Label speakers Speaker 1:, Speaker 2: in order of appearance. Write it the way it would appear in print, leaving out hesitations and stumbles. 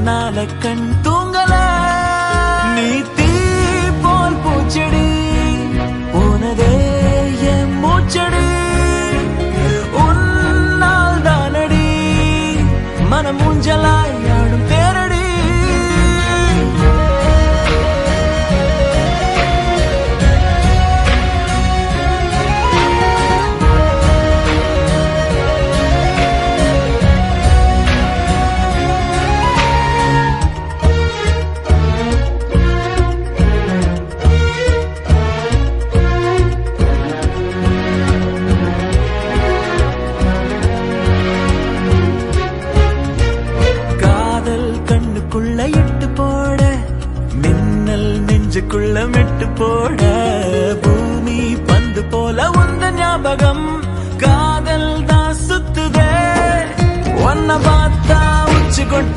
Speaker 1: உன்னால கண் தூங்கல நீ தீ போல் பூச்செடி உனதே என் மூச்சடி உன்னால் தானடி மனம் ஊஞ்சலாய் ஆடும் தேரடி இட்டு போட மின்னல் நெஞ்சுக்குள்ள மெட்டு போட பூமி பந்து போல உந்த ஞாபகம் காதல் தான் சுத்துதே ஒன்ன பார்த்தா உச்சி கொட்டி